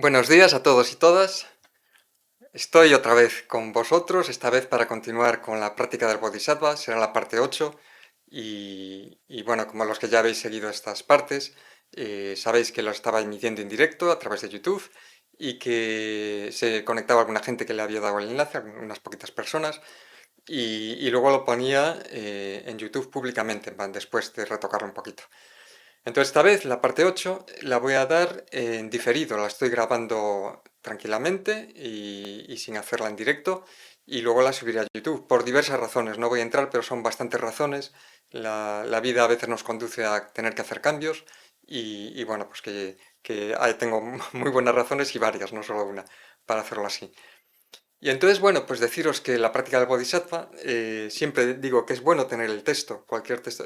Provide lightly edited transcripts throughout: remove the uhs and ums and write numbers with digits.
Buenos días a todos y todas. Estoy otra vez con vosotros, esta vez para continuar con la práctica del Bodhisattva, será la parte 8 y bueno, como los que ya habéis seguido estas partes, sabéis que lo estaba emitiendo en directo a través de YouTube y que se conectaba alguna gente que le había dado el enlace, unas poquitas personas, y luego lo ponía en YouTube públicamente, después de retocarlo un poquito. Entonces esta vez la parte 8 la voy a dar en diferido, la estoy grabando tranquilamente y sin hacerla en directo y luego la subiré a YouTube por diversas razones, no voy a entrar pero son bastantes razones, la vida a veces nos conduce a tener que hacer cambios y bueno, pues que ahí tengo muy buenas razones y varias, no solo una, para hacerlo así. Y entonces, bueno, pues deciros que la práctica del Bodhisattva, siempre digo que es bueno tener el texto, cualquier texto.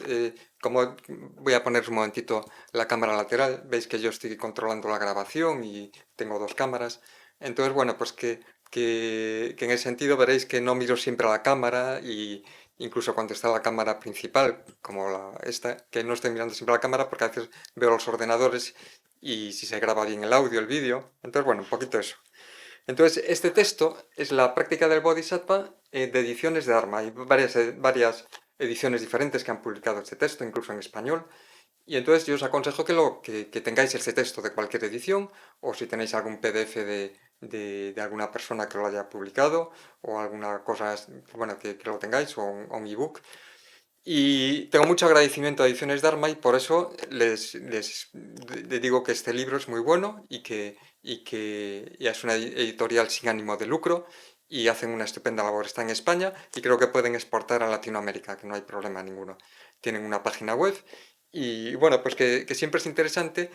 Como voy a poner un momentito la cámara lateral, veis que yo estoy controlando la grabación y tengo dos cámaras. Entonces, bueno, pues que en ese sentido veréis que no miro siempre a la cámara y incluso cuando está la cámara principal, como esta, que no estoy mirando siempre a la cámara porque a veces veo los ordenadores y si se graba bien el audio, el vídeo. Entonces, bueno, un poquito eso. Entonces, este texto es la práctica del Bodhisattva de ediciones de Dharma. Hay varias ediciones diferentes que han publicado este texto, incluso en español. Y entonces yo os aconsejo que tengáis este texto de cualquier edición, o si tenéis algún PDF de alguna persona que lo haya publicado, o alguna cosa, bueno, que lo tengáis, o un ebook. Y tengo mucho agradecimiento a Ediciones Dharma y por eso les digo que este libro es muy bueno y que ya es una editorial sin ánimo de lucro y hacen una estupenda labor. Está en España y creo que pueden exportar a Latinoamérica, que no hay problema ninguno. Tienen una página web y bueno, pues que siempre es interesante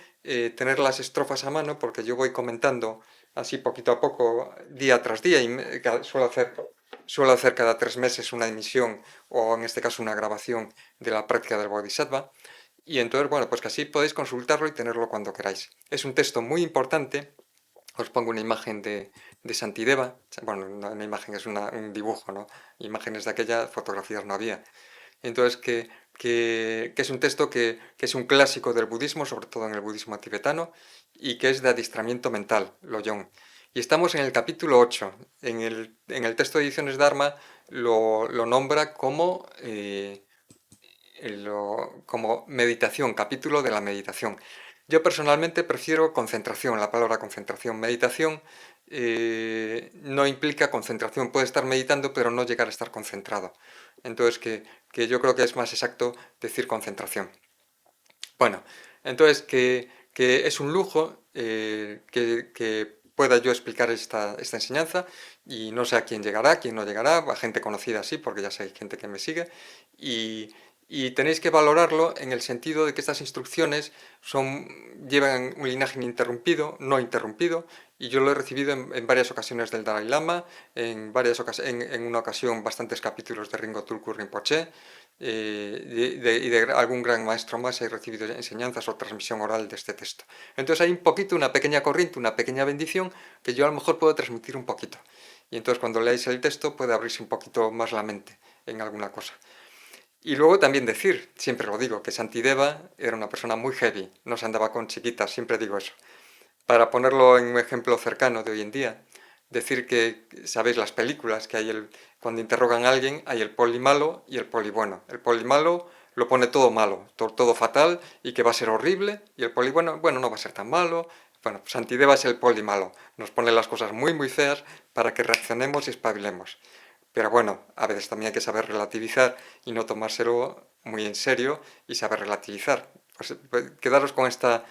tener las estrofas a mano porque yo voy comentando así poquito a poco, día tras día, y suelo hacer cada 3 meses una emisión o en este caso una grabación de la práctica del Bodhisattva. Y entonces, bueno, pues que así podéis consultarlo y tenerlo cuando queráis. Es un texto muy importante. Os pongo una imagen de Santideva. Bueno, una imagen es un dibujo, ¿no? Imágenes de aquella, fotografías no había. Entonces, que es un texto que es un clásico del budismo, sobre todo en el budismo tibetano, y que es de adiestramiento mental, Loyong. Y estamos en el capítulo 8. En el texto de Ediciones Dharma lo nombra como meditación, capítulo de la meditación. Yo personalmente prefiero concentración, la palabra concentración. Meditación no implica concentración, puede estar meditando pero no llegar a estar concentrado. Entonces que yo creo que es más exacto decir concentración. Bueno, entonces que es un lujo que pueda yo explicar esta enseñanza y no sé a quién llegará, a quién no llegará, a gente conocida sí, porque ya sé que hay gente que me sigue y, y tenéis que valorarlo en el sentido de que estas instrucciones llevan un linaje ininterrumpido, no interrumpido, y yo lo he recibido en varias ocasiones del Dalai Lama, en una ocasión bastantes capítulos de Ringo Tulku Rinpoche, y de algún gran maestro más he recibido enseñanzas o transmisión oral de este texto. Entonces hay un poquito, una pequeña corriente, una pequeña bendición que yo a lo mejor puedo transmitir un poquito. Y entonces cuando leáis el texto puede abrirse un poquito más la mente en alguna cosa. Y luego también decir, siempre lo digo, que Santideva era una persona muy heavy, no se andaba con chiquitas, siempre digo eso. Para ponerlo en un ejemplo cercano de hoy en día, decir que, sabéis las películas, que cuando interrogan a alguien hay el poli malo y el poli bueno. El poli malo lo pone todo malo, todo fatal y que va a ser horrible, y el poli bueno, bueno, no va a ser tan malo. Bueno, pues Santideva es el poli malo, nos pone las cosas muy muy feas para que reaccionemos y espabilemos. Pero bueno, a veces también hay que saber relativizar y no tomárselo muy en serio y saber relativizar. Pues quedaros con esta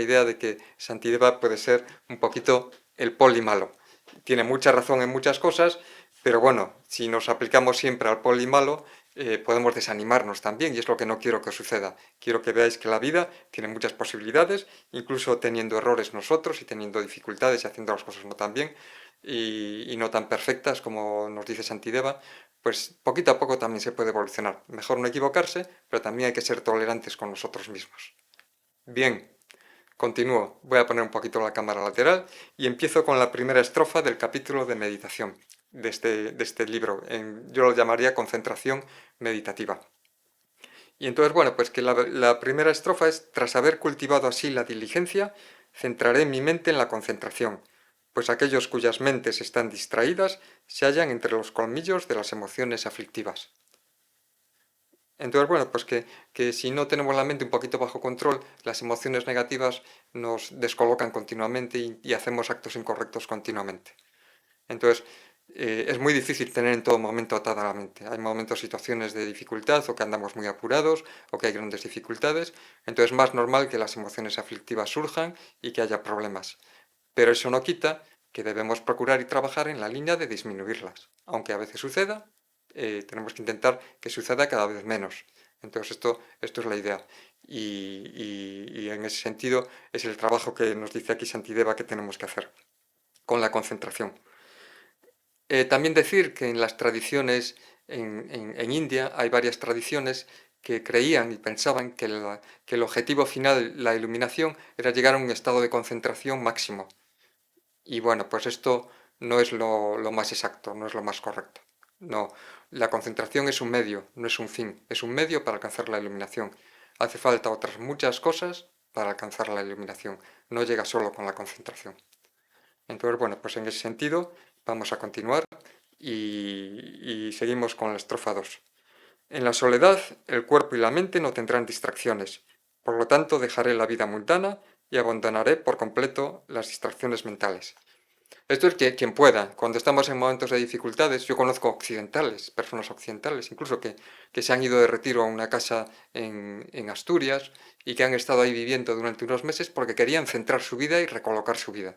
idea de que Santideva puede ser un poquito el poli malo. Tiene mucha razón en muchas cosas, pero bueno, si nos aplicamos siempre al poli malo, podemos desanimarnos también y es lo que no quiero que suceda. Quiero que veáis que la vida tiene muchas posibilidades, incluso teniendo errores nosotros y teniendo dificultades y haciendo las cosas no tan bien y no tan perfectas como nos dice Santideva, pues poquito a poco también se puede evolucionar. Mejor no equivocarse, pero también hay que ser tolerantes con nosotros mismos. Bien, continúo. Voy a poner un poquito la cámara lateral y empiezo con la primera estrofa del capítulo de meditación de este libro. Yo lo llamaría concentración meditativa. Y entonces, bueno, pues que la primera estrofa es, tras haber cultivado así la diligencia, Centraré mi mente en la concentración, pues aquellos cuyas mentes están distraídas se hallan entre los colmillos de las emociones aflictivas. Entonces, bueno, pues que si no tenemos la mente un poquito bajo control, las emociones negativas nos descolocan continuamente y hacemos actos incorrectos continuamente. Entonces, es muy difícil tener en todo momento atada la mente. Hay momentos, situaciones de dificultad o que andamos muy apurados o que hay grandes dificultades. Entonces es más normal que las emociones aflictivas surjan y que haya problemas. Pero eso no quita que debemos procurar y trabajar en la línea de disminuirlas. Aunque a veces suceda, tenemos que intentar que suceda cada vez menos. Entonces esto es la idea. Y en ese sentido es el trabajo que nos dice aquí Santideva que tenemos que hacer con la concentración. También decir que en las tradiciones, en India hay varias tradiciones que creían y pensaban que el objetivo final, la iluminación, era llegar a un estado de concentración máximo. Y bueno, pues esto no es lo más exacto, no es lo más correcto. No, la concentración es un medio, no es un fin, es un medio para alcanzar la iluminación. Hace falta otras muchas cosas para alcanzar la iluminación, no llega solo con la concentración. Entonces, bueno, pues en ese sentido vamos a continuar y seguimos con la estrofa 2. En la soledad, el cuerpo y la mente no tendrán distracciones. Por lo tanto, dejaré la vida mundana y abandonaré por completo las distracciones mentales. Esto es que quien pueda. Cuando estamos en momentos de dificultades, yo conozco occidentales, personas occidentales, incluso que se han ido de retiro a una casa en Asturias y que han estado ahí viviendo durante unos meses porque querían centrar su vida y recolocar su vida.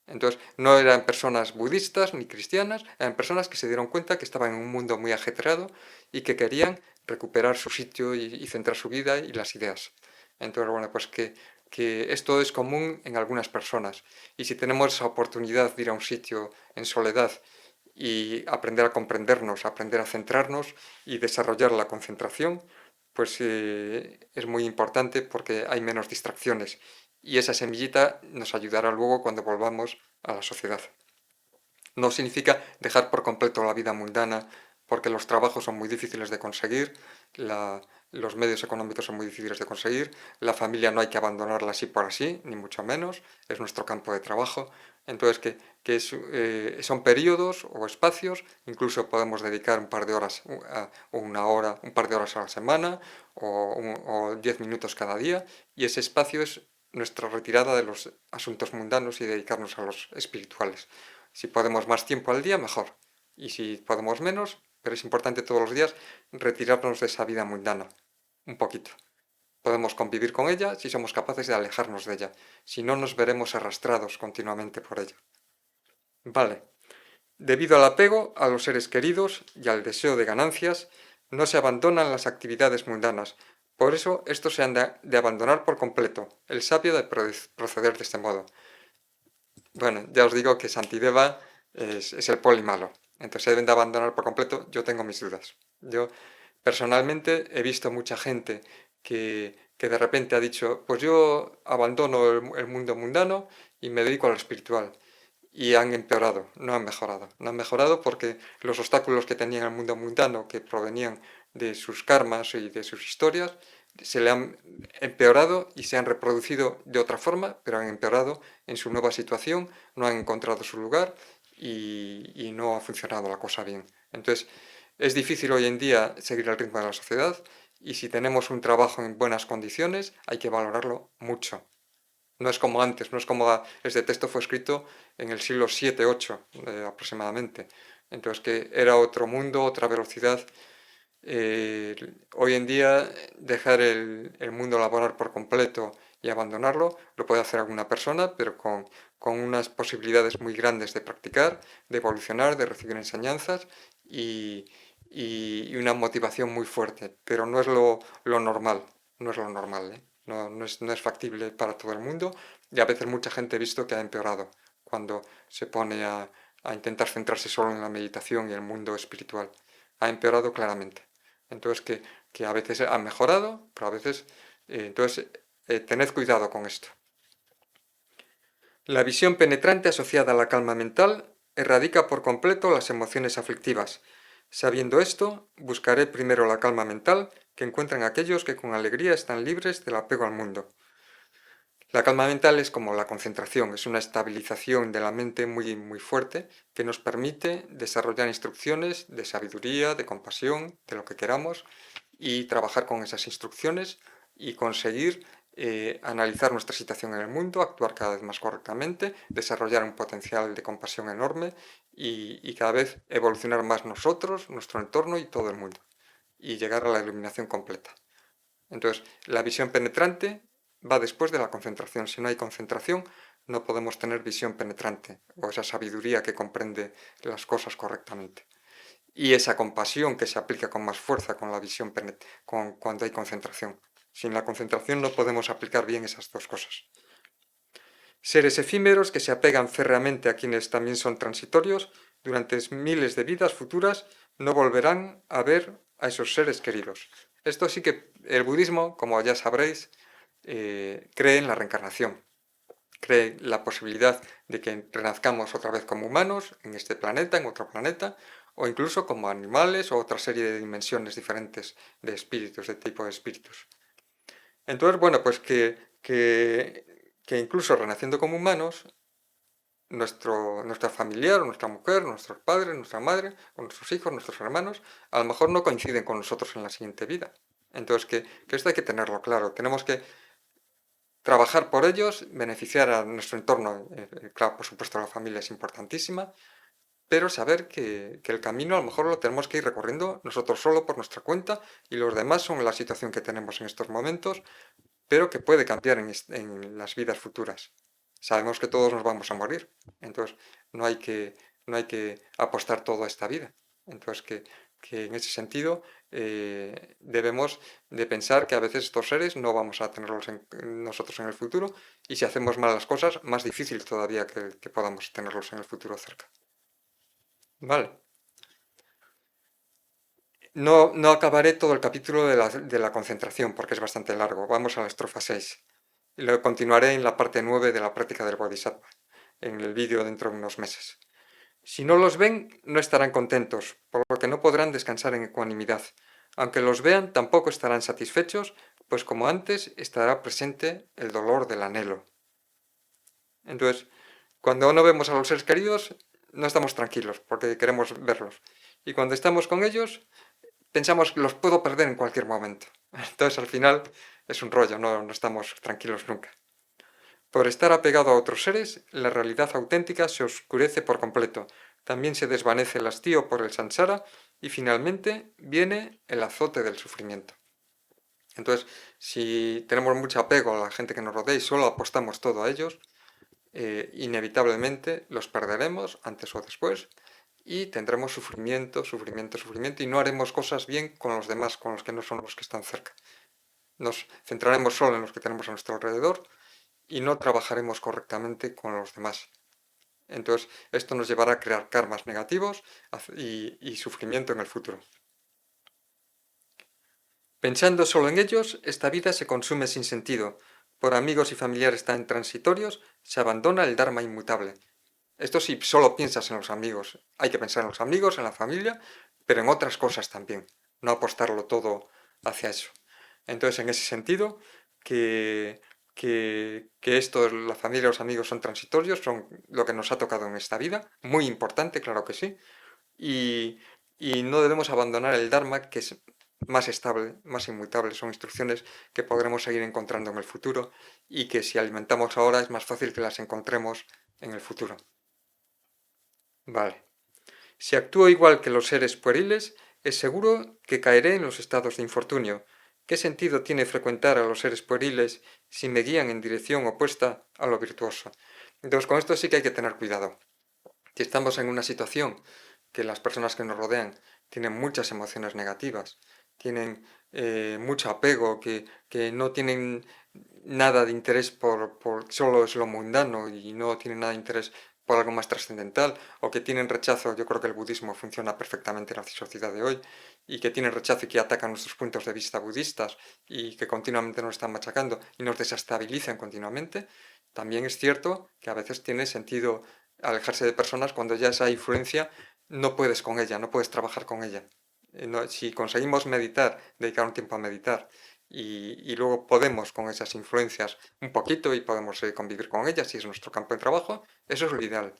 Entonces, no eran personas budistas ni cristianas, eran personas que se dieron cuenta que estaban en un mundo muy ajetreado y que querían recuperar su sitio y centrar su vida y las ideas. Entonces, bueno, pues que esto es común en algunas personas. Y si tenemos esa oportunidad de ir a un sitio en soledad y aprender a comprendernos, aprender a centrarnos y desarrollar la concentración, pues es muy importante porque hay menos distracciones y esa semillita nos ayudará luego cuando volvamos a la sociedad. No significa dejar por completo la vida mundana porque los trabajos son muy difíciles de conseguir, los medios económicos son muy difíciles de conseguir, la familia no hay que abandonarla así por así, ni mucho menos, es nuestro campo de trabajo. Entonces, son periodos o espacios, incluso podemos dedicar un par de horas, una hora, un par de horas a la semana o 10 minutos cada día, y ese espacio es nuestra retirada de los asuntos mundanos y dedicarnos a los espirituales. Si podemos más tiempo al día, mejor. Y si podemos menos, pero es importante todos los días retirarnos de esa vida mundana, un poquito. Podemos convivir con ella si somos capaces de alejarnos de ella. Si no, nos veremos arrastrados continuamente por ella. Vale. Debido al apego a los seres queridos y al deseo de ganancias, no se abandonan las actividades mundanas. Por eso, estos se han de abandonar por completo. El sabio de proceder de este modo. Bueno, ya os digo que Santideva es el poli malo. Entonces se deben de abandonar por completo. Yo tengo mis dudas. Yo personalmente he visto mucha gente que de repente ha dicho, pues yo abandono el mundo mundano y me dedico a lo espiritual. Y han empeorado, no han mejorado. No han mejorado porque los obstáculos que tenían el mundo mundano, que provenían de sus karmas y de sus historias, se le han empeorado y se han reproducido de otra forma, pero han empeorado en su nueva situación, no han encontrado su lugar y no ha funcionado la cosa bien. Entonces, es difícil hoy en día seguir el ritmo de la sociedad y si tenemos un trabajo en buenas condiciones hay que valorarlo mucho. No es como antes, no es como este texto fue escrito en el siglo 7 8 aproximadamente. Entonces que era otro mundo, otra velocidad. Hoy en día dejar el mundo laboral por completo y abandonarlo lo puede hacer alguna persona, pero con unas posibilidades muy grandes de practicar, de evolucionar, de recibir enseñanzas y, y una motivación muy fuerte. Pero no es lo normal, no es lo normal, ¿eh? No es factible para todo el mundo y a veces mucha gente he visto que ha empeorado cuando se pone a intentar centrarse solo en la meditación y el mundo espiritual. Ha empeorado claramente. Entonces que a veces han mejorado, pero a veces... tened cuidado con esto. La visión penetrante asociada a la calma mental erradica por completo las emociones aflictivas. Sabiendo esto, buscaré primero la calma mental que encuentran aquellos que con alegría están libres del apego al mundo. La calma mental es como la concentración, es una estabilización de la mente muy, muy fuerte que nos permite desarrollar instrucciones de sabiduría, de compasión, de lo que queramos y trabajar con esas instrucciones y conseguir analizar nuestra situación en el mundo, actuar cada vez más correctamente, desarrollar un potencial de compasión enorme y cada vez evolucionar más nosotros, nuestro entorno y todo el mundo y llegar a la iluminación completa. Entonces, la visión penetrante va después de la concentración. Si no hay concentración, no podemos tener visión penetrante o esa sabiduría que comprende las cosas correctamente. Y esa compasión que se aplica con más fuerza con la visión cuando hay concentración. Sin la concentración no podemos aplicar bien esas dos cosas. Seres efímeros que se apegan férreamente a quienes también son transitorios, durante miles de vidas futuras no volverán a ver a esos seres queridos. Esto sí que el budismo, como ya sabréis, cree en la reencarnación, cree la posibilidad de que renazcamos otra vez como humanos en este planeta, en otro planeta, o incluso como animales o otra serie de dimensiones diferentes de espíritus, de tipo de espíritus. Entonces, bueno, pues que incluso renaciendo como humanos, nuestra familiar, nuestra mujer, nuestros padres, nuestra madre, o nuestros hijos, nuestros hermanos, a lo mejor no coinciden con nosotros en la siguiente vida. Entonces, que esto hay que tenerlo claro. Tenemos que trabajar por ellos, beneficiar a nuestro entorno. Claro, por supuesto, la familia es importantísima, pero saber que el camino a lo mejor lo tenemos que ir recorriendo nosotros solo por nuestra cuenta y los demás son la situación que tenemos en estos momentos, pero que puede cambiar en las vidas futuras. Sabemos que todos nos vamos a morir, entonces no hay que, no hay que apostar todo a esta vida. Entonces que en ese sentido debemos de pensar que a veces estos seres no vamos a tenerlos nosotros en el futuro y si hacemos mal las cosas, más difícil todavía que podamos tenerlos en el futuro cerca. Vale. No acabaré todo el capítulo de la concentración porque es bastante largo. Vamos a la estrofa 6. Y lo continuaré en la parte 9 de la práctica del Bodhisattva, en el vídeo dentro de unos meses. Si no los ven, no estarán contentos, por lo que no podrán descansar en ecuanimidad. Aunque los vean, tampoco estarán satisfechos, pues como antes estará presente el dolor del anhelo. Entonces, cuando no vemos a los seres queridos, no estamos tranquilos, porque queremos verlos. Y cuando estamos con ellos, pensamos que los puedo perder en cualquier momento. Entonces, al final, es un rollo, no estamos tranquilos nunca. Por estar apegado a otros seres, la realidad auténtica se oscurece por completo. También se desvanece el hastío por el samsara y finalmente viene el azote del sufrimiento. Entonces, si tenemos mucho apego a la gente que nos rodea y solo apostamos todo a ellos, inevitablemente los perderemos antes o después y tendremos sufrimiento, sufrimiento, sufrimiento y no haremos cosas bien con los demás, con los que no son los que están cerca. Nos centraremos solo en los que tenemos a nuestro alrededor y no trabajaremos correctamente con los demás. Entonces, esto nos llevará a crear karmas negativos y sufrimiento en el futuro. Pensando solo en ellos, esta vida se consume sin sentido. Por amigos y familiares tan transitorios, se abandona el Dharma inmutable. Esto si solo piensas en los amigos. Hay que pensar en los amigos, en la familia, pero en otras cosas también. No apostarlo todo hacia eso. Entonces, en ese sentido, que esto, la familia y los amigos son transitorios, son lo que nos ha tocado en esta vida, muy importante, claro que sí, y, y no debemos abandonar el Dharma, que es más estable, más inmutable, son instrucciones que podremos seguir encontrando en el futuro y que si alimentamos ahora es más fácil que las encontremos en el futuro. Vale. Si actúo igual que los seres pueriles, es seguro que caeré en los estados de infortunio. ¿Qué sentido tiene frecuentar a los seres pueriles si me guían en dirección opuesta a lo virtuoso? Entonces, con esto sí que hay que tener cuidado. Si estamos en una situación que las personas que nos rodean tienen muchas emociones negativas, tienen mucho apego, que no tienen nada de interés solo es lo mundano y no tienen nada de interés por algo más trascendental, o que tienen rechazo, yo creo que el budismo funciona perfectamente en la sociedad de hoy, y que tienen rechazo y que atacan nuestros puntos de vista budistas y que continuamente nos están machacando y nos desestabilizan continuamente, también es cierto que a veces tiene sentido alejarse de personas cuando ya esa influencia no puedes con ella, no puedes trabajar con ella. Si conseguimos meditar, dedicar un tiempo a meditar y luego podemos con esas influencias un poquito y podemos convivir con ellas si es nuestro campo de trabajo, eso es lo ideal.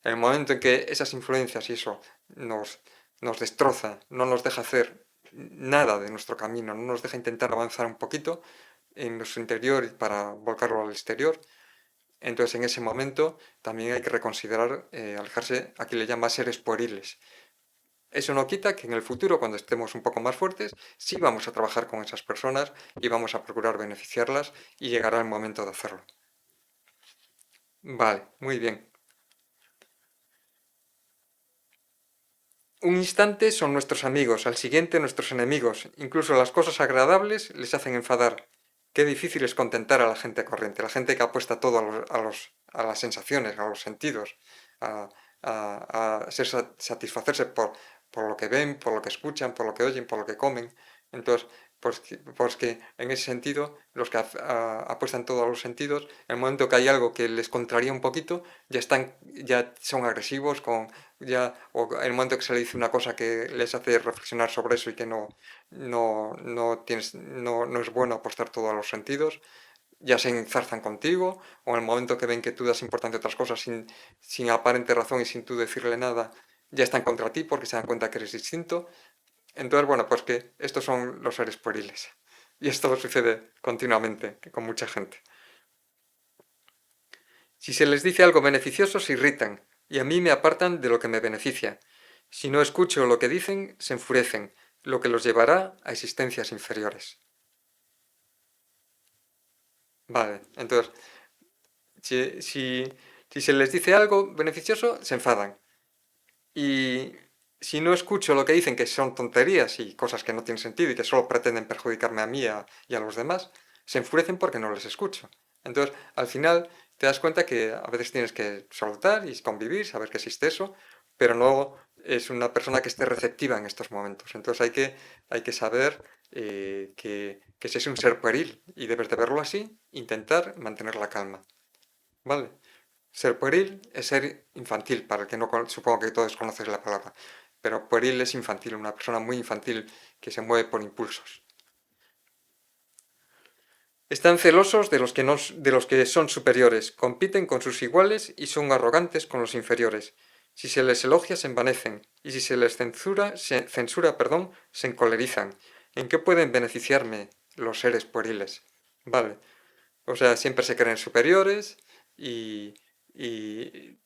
En el momento en que esas influencias y eso nos destroza, no nos deja hacer nada de nuestro camino, no nos deja intentar avanzar un poquito en nuestro interior para volcarlo al exterior, entonces en ese momento también hay que reconsiderar alejarse, aquí le llama seres pueriles. Eso no quita que en el futuro, cuando estemos un poco más fuertes, sí vamos a trabajar con esas personas y vamos a procurar beneficiarlas y llegará el momento de hacerlo. Vale, muy bien. Un instante son nuestros amigos, al siguiente nuestros enemigos. Incluso las cosas agradables les hacen enfadar. Qué difícil es contentar a la gente corriente, la gente que apuesta todo a las sensaciones, a los sentidos, a, satisfacerse por lo que ven, por lo que escuchan, por lo que oyen, por lo que comen. Entonces, pues que en ese sentido, los que apuestan todo a los sentidos, en el momento que hay algo que les contraría un poquito, ya son agresivos, o en el momento que se le dice una cosa que les hace reflexionar sobre eso y que no es bueno apostar todo a los sentidos, ya se enzarzan contigo, o en el momento que ven que tú das importancia a otras cosas sin aparente razón y sin tú decirle nada, ya están contra ti porque se dan cuenta que eres distinto. Entonces, bueno, pues que estos son los seres pueriles. Y esto sucede continuamente con mucha gente. Si se les dice algo beneficioso, se irritan, y a mí me apartan de lo que me beneficia. Si no escucho lo que dicen, se enfurecen, lo que los llevará a existencias inferiores. Vale, entonces, si, si, si se les dice algo beneficioso, se enfadan. Y si no escucho lo que dicen, que son tonterías y cosas que no tienen sentido y que solo pretenden perjudicarme a mí y a los demás, se enfurecen porque no les escucho. Entonces, al final, te das cuenta que a veces tienes que soltar y convivir, saber que existe eso, pero no es una persona que esté receptiva en estos momentos. Entonces hay que saber que si es un ser pueril y debes de verlo así, intentar mantener la calma. ¿Vale? Ser pueril es ser infantil, para el que no supongo que todos conocéis la palabra, pero pueril es infantil, una persona muy infantil que se mueve por impulsos. Están celosos de los que, de los que son superiores, compiten con sus iguales y son arrogantes con los inferiores. Si se les elogia, se envanecen, y si se les censura, se encolerizan. ¿En qué pueden beneficiarme los seres pueriles? Vale, o sea, siempre se creen superiores y,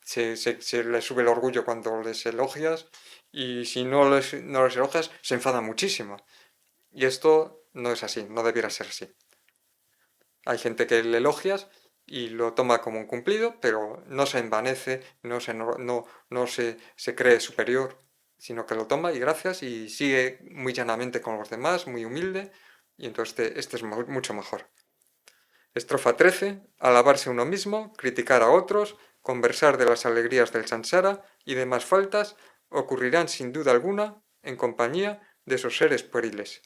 se les sube el orgullo cuando les elogias y si no les elogias se enfada muchísimo. Y esto no es así, no debiera ser así. Hay gente que le elogias y lo toma como un cumplido, pero no se envanece, no se cree superior, sino que lo toma y gracias y sigue muy llanamente con los demás, muy humilde, y entonces este es mucho mejor. Estrofa 13. Alabarse uno mismo, criticar a otros, conversar de las alegrías del sansara y demás faltas ocurrirán sin duda alguna en compañía de esos seres pueriles.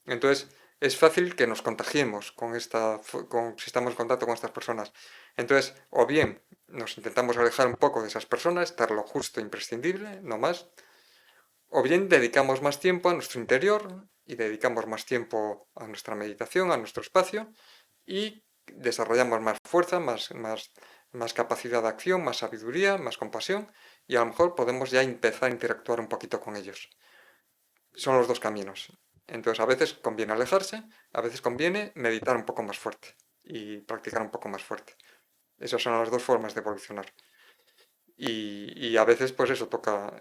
Entonces, es fácil que nos contagiemos si estamos en contacto con estas personas. Entonces, o bien nos intentamos alejar un poco de esas personas, estar lo justo e imprescindible, no más, o bien dedicamos más tiempo a nuestro interior y dedicamos más tiempo a nuestra meditación, a nuestro espacio, y desarrollamos más fuerza, más capacidad de acción, más sabiduría, más compasión, y a lo mejor podemos ya empezar a interactuar un poquito con ellos. Son los dos caminos. Entonces a veces conviene alejarse, a veces conviene meditar un poco más fuerte y practicar un poco más fuerte. Esas son las dos formas de evolucionar. Y a veces pues eso toca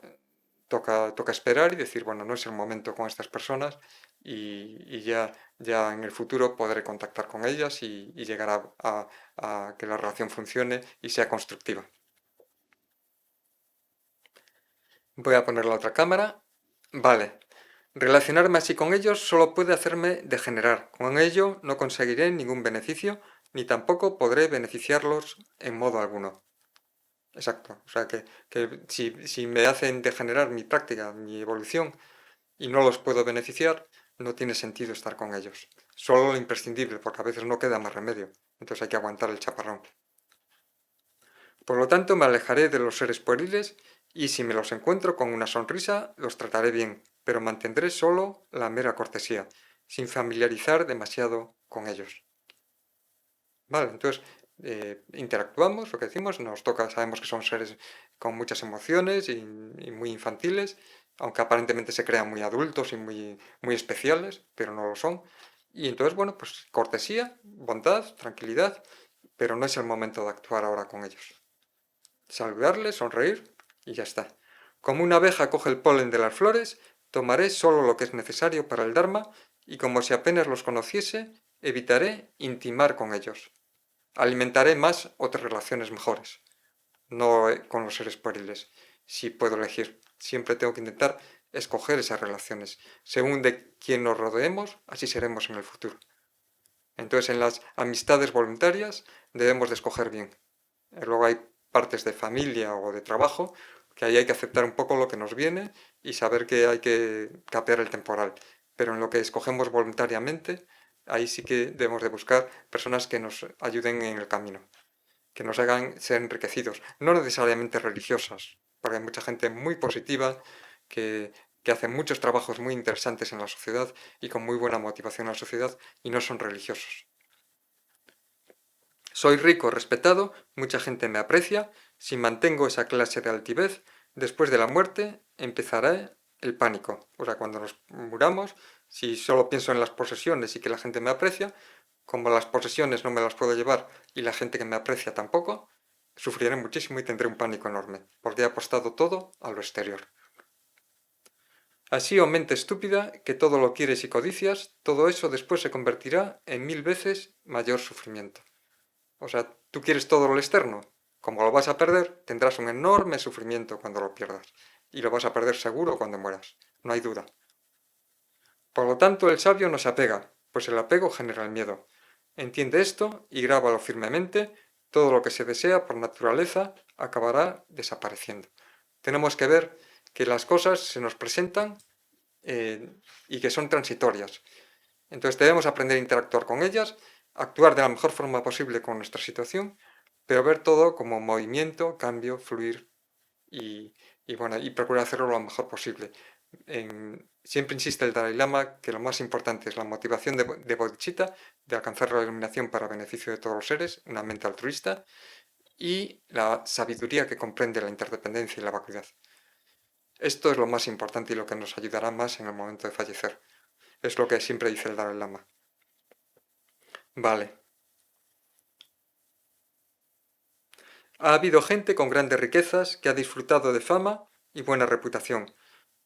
esperar y decir, bueno, no es el momento con estas personas y ya en el futuro podré contactar con ellas y llegar a que la relación funcione y sea constructiva. Voy a poner la otra cámara. Vale. Relacionarme así con ellos solo puede hacerme degenerar. Con ello no conseguiré ningún beneficio, ni tampoco podré beneficiarlos en modo alguno. Exacto. O sea que si me hacen degenerar mi práctica, mi evolución, y no los puedo beneficiar, no tiene sentido estar con ellos. Solo lo imprescindible, porque a veces no queda más remedio. Entonces hay que aguantar el chaparrón. Por lo tanto, me alejaré de los seres pueriles y si me los encuentro con una sonrisa, los trataré bien, pero mantendré solo la mera cortesía. sin familiarizar demasiado con ellos. Vale, entonces interactuamos, lo que decimos, nos toca, sabemos que son seres con muchas emociones y muy infantiles, aunque aparentemente se crean muy adultos y muy especiales, pero no lo son. Y entonces, bueno, pues cortesía, bondad, tranquilidad, pero no es el momento de actuar ahora con ellos. Saludarles, sonreír y ya está. Como una abeja coge el polen de las flores, tomaré solo lo que es necesario para el Dharma y como si apenas los conociese, evitaré intimar con ellos. Alimentaré más otras relaciones mejores, no con los seres pueriles, si puedo elegir. Siempre tengo que intentar escoger esas relaciones. Según de quién nos rodeemos, así seremos en el futuro. Entonces, en las amistades voluntarias debemos de escoger bien. Luego hay partes de familia o de trabajo que ahí hay que aceptar un poco lo que nos viene y saber que hay que capear el temporal. Pero en lo que escogemos voluntariamente, ahí sí que debemos de buscar personas que nos ayuden en el camino, que nos hagan ser enriquecidos, no necesariamente religiosas, porque hay mucha gente muy positiva que hace muchos trabajos muy interesantes en la sociedad y con muy buena motivación en la sociedad y no son religiosos. Soy rico, respetado, mucha gente me aprecia, si mantengo esa clase de altivez, después de la muerte empezará el pánico. O sea, cuando nos muramos, si solo pienso en las posesiones y que la gente me aprecia, como las posesiones no me las puedo llevar y la gente que me aprecia tampoco, sufriré muchísimo y tendré un pánico enorme, porque he apostado todo a lo exterior. Así, oh mente estúpida, que todo lo quieres y codicias, todo eso después se convertirá en 1000 veces mayor sufrimiento. O sea, tú quieres todo lo externo. Como lo vas a perder, tendrás un enorme sufrimiento cuando lo pierdas. Y lo vas a perder seguro cuando mueras. No hay duda. Por lo tanto, el sabio no se apega, pues el apego genera el miedo. Entiende esto y grábalo firmemente. Todo lo que se desea por naturaleza acabará desapareciendo. Tenemos que ver que las cosas se nos presentan y que son transitorias. Entonces debemos aprender a interactuar con ellas, actuar de la mejor forma posible con nuestra situación, pero ver todo como movimiento, cambio, fluir y bueno, y procurar hacerlo lo mejor posible. Siempre insiste el Dalai Lama que lo más importante es la motivación de bodhicitta, de alcanzar la iluminación para beneficio de todos los seres, una mente altruista, y la sabiduría que comprende la interdependencia y la vacuidad. Esto es lo más importante y lo que nos ayudará más en el momento de fallecer. Es lo que siempre dice el Dalai Lama. Vale. Ha habido gente con grandes riquezas que ha disfrutado de fama y buena reputación,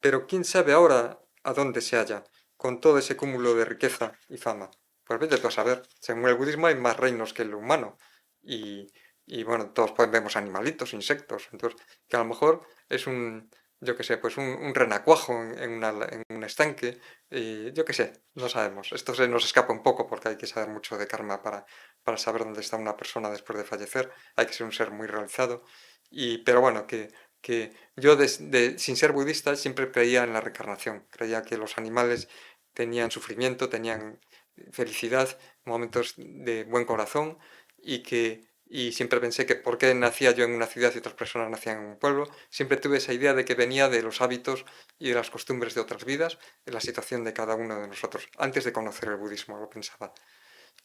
pero quién sabe ahora a dónde se halla, con todo ese cúmulo de riqueza y fama. Pues vete tú a saber, según el budismo hay más reinos que el humano, y, y bueno, todos vemos animalitos, insectos, entonces que a lo mejor es yo qué sé, pues un renacuajo en un estanque, yo qué sé, no sabemos. Esto se nos escapa un poco porque hay que saber mucho de karma para saber dónde está una persona después de fallecer, hay que ser un ser muy realizado, pero bueno, que yo sin ser budista siempre creía en la reencarnación, creía que los animales tenían sufrimiento, tenían felicidad, momentos de buen corazón y siempre pensé que por qué nacía yo en una ciudad y otras personas nacían en un pueblo, siempre tuve esa idea de que venía de los hábitos y de las costumbres de otras vidas, de la situación de cada uno de nosotros, antes de conocer el budismo, lo pensaba.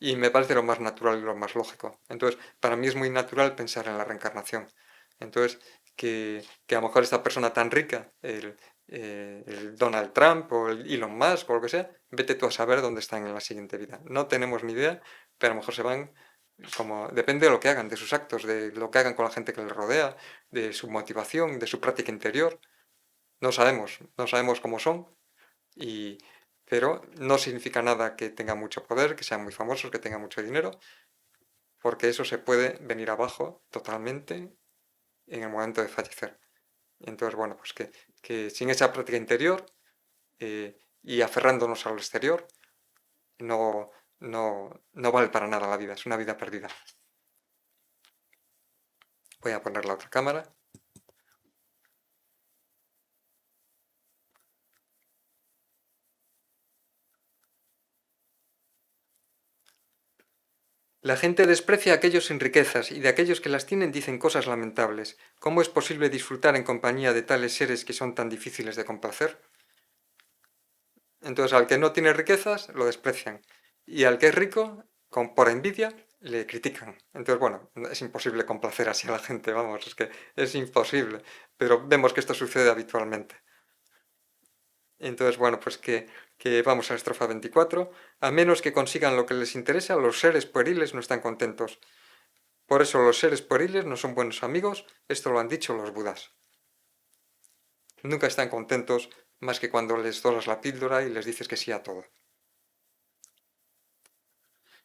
Y me parece lo más natural y lo más lógico. Entonces, para mí es muy natural pensar en la reencarnación. Entonces, que a lo mejor esta persona tan rica, el Donald Trump o el Elon Musk o lo que sea, vete tú a saber dónde están en la siguiente vida. No tenemos ni idea, pero a lo mejor se van como, depende de lo que hagan, de sus actos, de lo que hagan con la gente que les rodea, de su motivación, de su práctica interior. No sabemos cómo son, y, pero no significa nada que tenga mucho poder, que sean muy famosos, que tengan mucho dinero, porque eso se puede venir abajo totalmente en el momento de fallecer. Entonces, bueno, pues que sin esa práctica interior y aferrándonos al exterior, no vale para nada la vida, es una vida perdida. Voy a poner la otra cámara. La gente desprecia a aquellos sin riquezas y de aquellos que las tienen dicen cosas lamentables. ¿Cómo es posible disfrutar en compañía de tales seres que son tan difíciles de complacer? Entonces al que no tiene riquezas lo desprecian y al que es rico, por envidia, le critican. Entonces, bueno, es imposible complacer así a la gente, vamos, es que es imposible, pero vemos que esto sucede habitualmente. Entonces, bueno, pues que vamos a la estrofa 24. A menos que consigan lo que les interesa, los seres pueriles no están contentos. Por eso los seres pueriles no son buenos amigos, esto lo han dicho los budas. Nunca están contentos más que cuando les doras la píldora y les dices que sí a todo.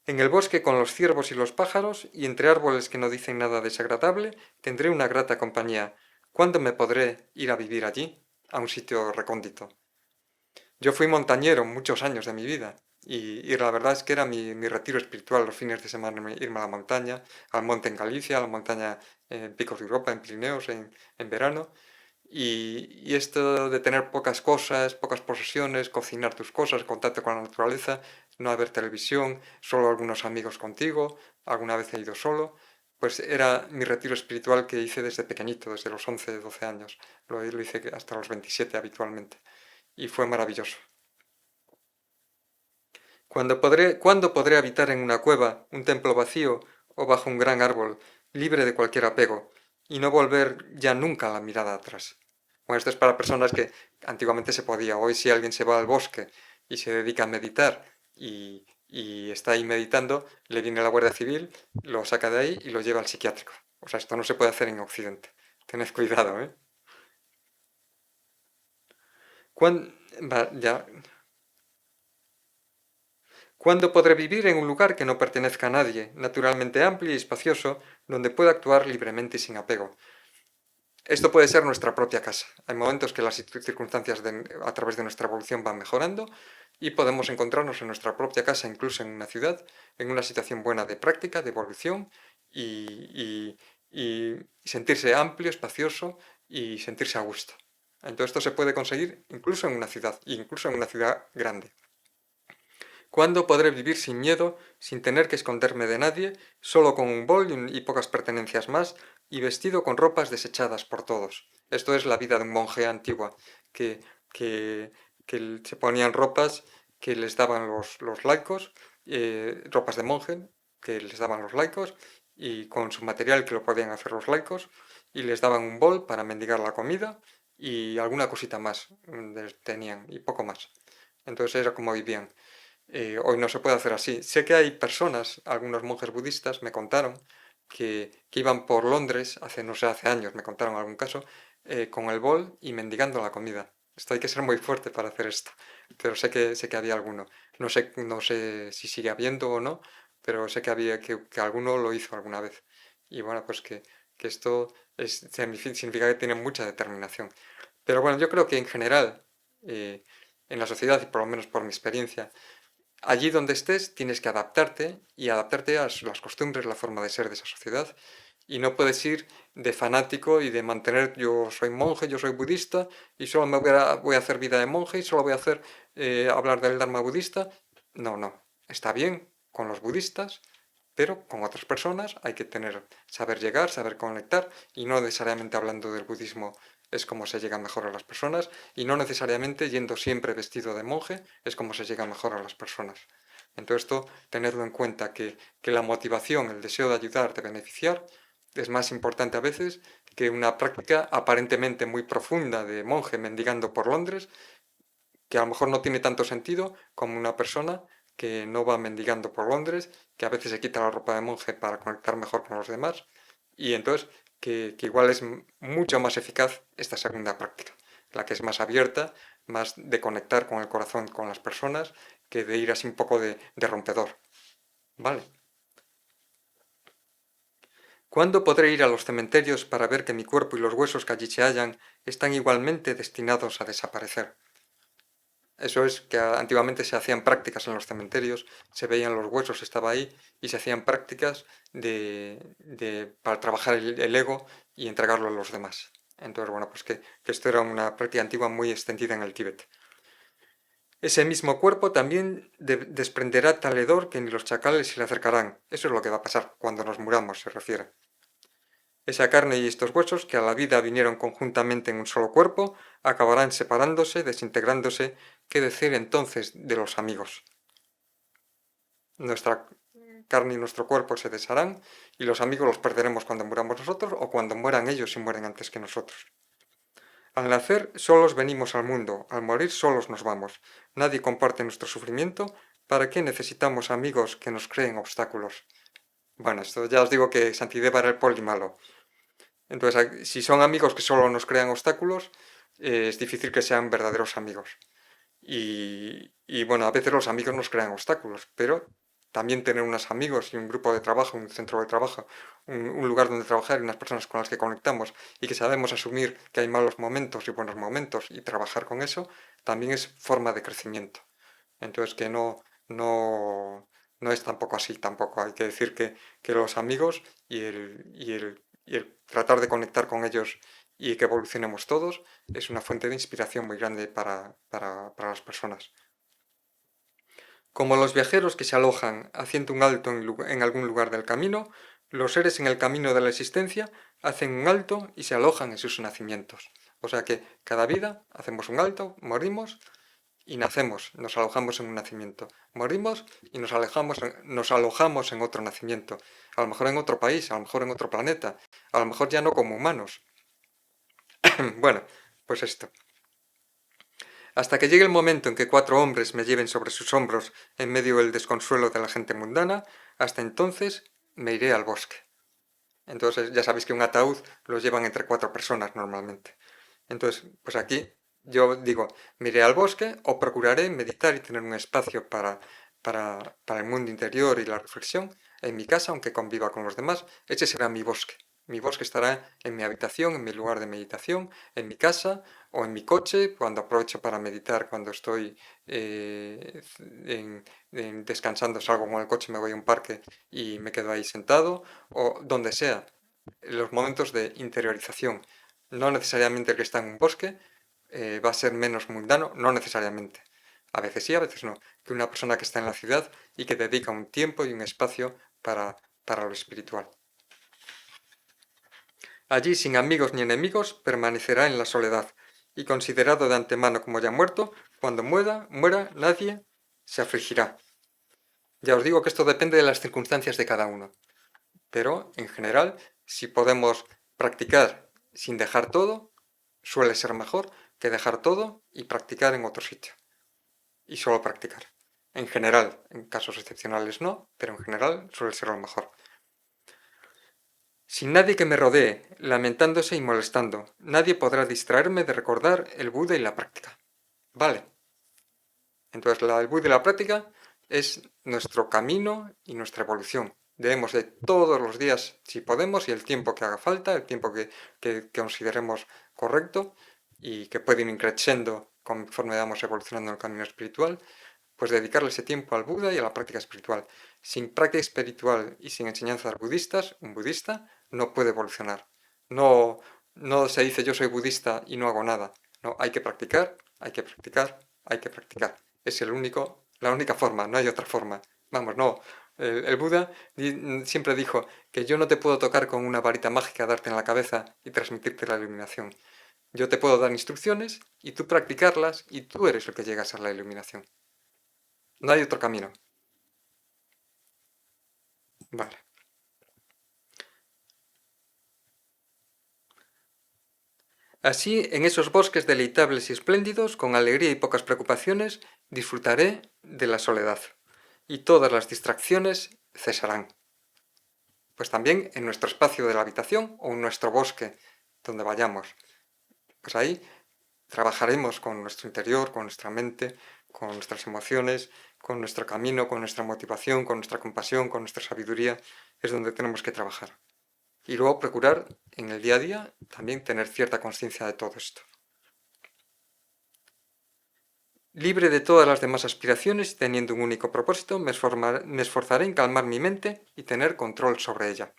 En el bosque con los ciervos y los pájaros, y entre árboles que no dicen nada desagradable, tendré una grata compañía. ¿Cuándo me podré ir a vivir allí? A un sitio recóndito. Yo fui montañero muchos años de mi vida, y la verdad es que era mi retiro espiritual los fines de semana, irme a la montaña, al monte en Galicia, a la montaña en Picos de Europa, en Pirineos, en verano. Y esto de tener pocas cosas, pocas posesiones, cocinar tus cosas, contacto con la naturaleza, no haber televisión, solo algunos amigos contigo, alguna vez he ido solo, pues era mi retiro espiritual que hice desde pequeñito, desde los 11, 12 años. Lo hice hasta los 27 habitualmente y fue maravilloso. ¿Cuándo podré habitar en una cueva, un templo vacío o bajo un gran árbol, libre de cualquier apego, y no volver ya nunca la mirada atrás? Bueno, esto es para personas que antiguamente se podía. Hoy si alguien se va al bosque y se dedica a meditar y está ahí meditando, le viene la Guardia Civil, lo saca de ahí y lo lleva al psiquiátrico. O sea, esto no se puede hacer en Occidente. Tened cuidado, ¿eh? Ya. ¿Cuándo podré vivir en un lugar que no pertenezca a nadie, naturalmente amplio y espacioso, donde pueda actuar libremente y sin apego? Esto puede ser nuestra propia casa. Hay momentos que las circunstancias a través de nuestra evolución van mejorando y podemos encontrarnos en nuestra propia casa, incluso en una ciudad, en una situación buena de práctica, de evolución y sentirse amplio, espacioso y sentirse a gusto. Entonces esto se puede conseguir incluso en una ciudad, incluso en una ciudad grande. ¿Cuándo podré vivir sin miedo, sin tener que esconderme de nadie, solo con un bol y pocas pertenencias más, y vestido con ropas desechadas por todos? Esto es la vida de un monje antigua, que, que, que se ponían ropas que les daban los laicos, ropas de monje que les daban los laicos, y con su material que lo podían hacer los laicos, y les daban un bol para mendigar la comida, y alguna cosita más tenían, y poco más. Entonces era como vivían. Hoy no se puede hacer así. Sé que hay personas, algunos monjes budistas me contaron que iban por Londres, hace no sé, hace años, me contaron algún caso, con el bol y mendigando la comida. Esto hay que ser muy fuerte para hacer esto, pero sé que había alguno. No sé si sigue habiendo o no, pero sé que había que alguno lo hizo alguna vez. Y bueno, pues que esto significa que tienen mucha determinación. Pero bueno, yo creo que en general, en la sociedad, y por lo menos por mi experiencia, allí donde estés tienes que adaptarte y adaptarte a las costumbres, la forma de ser de esa sociedad. Y no puedes ir de fanático y de mantener, yo soy monje, yo soy budista y solo voy a hacer vida de monje y solo voy a hacer hablar del Dharma budista. No, no. Está bien con los budistas, pero con otras personas hay que saber llegar, saber conectar y no necesariamente hablando del budismo es como se llega mejor a las personas y no necesariamente yendo siempre vestido de monje es como se llega mejor a las personas. Entonces esto, tenerlo en cuenta que la motivación, el deseo de ayudar, de beneficiar, es más importante a veces que una práctica aparentemente muy profunda de monje mendigando por Londres, que a lo mejor no tiene tanto sentido como una persona que no va mendigando por Londres, que a veces se quita la ropa de monje para conectar mejor con los demás, y entonces que igual es mucho más eficaz esta segunda práctica, la que es más abierta, más de conectar con el corazón con las personas, que de ir así un poco de rompedor. ¿Vale? ¿Cuándo podré ir a los cementerios para ver que mi cuerpo y los huesos que allí se hallan están igualmente destinados a desaparecer? Eso es que antiguamente se hacían prácticas en los cementerios, se veían los huesos, estaba ahí, y se hacían prácticas para trabajar el ego y entregarlo a los demás. Entonces, bueno, pues que esto era una práctica antigua muy extendida en el Tíbet. Ese mismo cuerpo también desprenderá tal hedor que ni los chacales se le acercarán. Eso es lo que va a pasar cuando nos muramos, se refiere. Esa carne y estos huesos que a la vida vinieron conjuntamente en un solo cuerpo, acabarán separándose, desintegrándose, ¿qué decir entonces de los amigos? Nuestra carne y nuestro cuerpo se desharán y los amigos los perderemos cuando muramos nosotros o cuando mueran ellos y mueren antes que nosotros. Al nacer solos venimos al mundo, al morir solos nos vamos. Nadie comparte nuestro sufrimiento. ¿Para qué necesitamos amigos que nos creen obstáculos? Bueno, esto ya os digo que Santideva era el poli malo. Entonces, si son amigos que solo nos crean obstáculos, es difícil que sean verdaderos amigos. Y bueno, a veces los amigos nos crean obstáculos, pero también tener unos amigos y un grupo de trabajo, un centro de trabajo, un lugar donde trabajar y unas personas con las que conectamos y que sabemos asumir que hay malos momentos y buenos momentos y trabajar con eso, también es forma de crecimiento. Entonces que no es tampoco así, tampoco. Hay que decir que los amigos y el tratar de conectar con ellos y que evolucionemos todos es una fuente de inspiración muy grande para las personas. Como los viajeros que se alojan haciendo un alto en algún lugar del camino, los seres en el camino de la existencia hacen un alto y se alojan en sus nacimientos. O sea que cada vida hacemos un alto, morimos y nacemos, nos alojamos en un nacimiento. Morimos y nos alojamos en otro nacimiento. A lo mejor en otro país, a lo mejor en otro planeta, a lo mejor ya no como humanos. Bueno, pues esto. Hasta que llegue el momento en que 4 hombres me lleven sobre sus hombros en medio del desconsuelo de la gente mundana, hasta entonces me iré al bosque. Entonces ya sabéis que un ataúd lo llevan entre 4 personas normalmente. Entonces, pues aquí yo digo, me iré al bosque o procuraré meditar y tener un espacio para el mundo interior y la reflexión en mi casa, aunque conviva con los demás. Ese será mi bosque. Mi bosque estará en mi habitación, en mi lugar de meditación, en mi casa o en mi coche, cuando aprovecho para meditar, cuando estoy descansando, salgo con el coche, me voy a un parque y me quedo ahí sentado, o donde sea, los momentos de interiorización. No necesariamente el que está en un bosque va a ser menos mundano, no necesariamente. A veces sí, a veces no. Que una persona que está en la ciudad y que dedica un tiempo y un espacio para lo espiritual. Allí, sin amigos ni enemigos, permanecerá en la soledad, y considerado de antemano como ya muerto, cuando muera, nadie se afligirá. Ya os digo que esto depende de las circunstancias de cada uno, pero en general, si podemos practicar sin dejar todo, suele ser mejor que dejar todo y practicar en otro sitio. Y solo practicar. En general, en casos excepcionales no, pero en general suele ser lo mejor. Sin nadie que me rodee, lamentándose y molestando, nadie podrá distraerme de recordar el Buda y la práctica. Vale. Entonces, el Buda y la práctica es nuestro camino y nuestra evolución. Debemos de todos los días, si podemos, y el tiempo que haga falta, el tiempo que consideremos correcto y que puede ir increciendo conforme vamos evolucionando en el camino espiritual, pues dedicarle ese tiempo al Buda y a la práctica espiritual. Sin práctica espiritual y sin enseñanzas budistas, un budista no puede evolucionar. No, no se dice yo soy budista y no hago nada. No, hay que practicar, hay que practicar, hay que practicar. Es la única forma, no hay otra forma. Vamos, no. El Buda siempre dijo que yo no te puedo tocar con una varita mágica, darte en la cabeza y transmitirte la iluminación. Yo te puedo dar instrucciones y tú practicarlas y tú eres el que llegas a la iluminación. No hay otro camino. Vale. Así, en esos bosques deleitables y espléndidos, con alegría y pocas preocupaciones, disfrutaré de la soledad. Y todas las distracciones cesarán. Pues también en nuestro espacio de la habitación o en nuestro bosque, donde vayamos. Pues ahí trabajaremos con nuestro interior, con nuestra mente, con nuestras emociones, con nuestro camino, con nuestra motivación, con nuestra compasión, con nuestra sabiduría. Es donde tenemos que trabajar. Y luego procurar en el día a día también tener cierta conciencia de todo esto. Libre de todas las demás aspiraciones y teniendo un único propósito, me esforzaré en calmar mi mente y tener control sobre ella.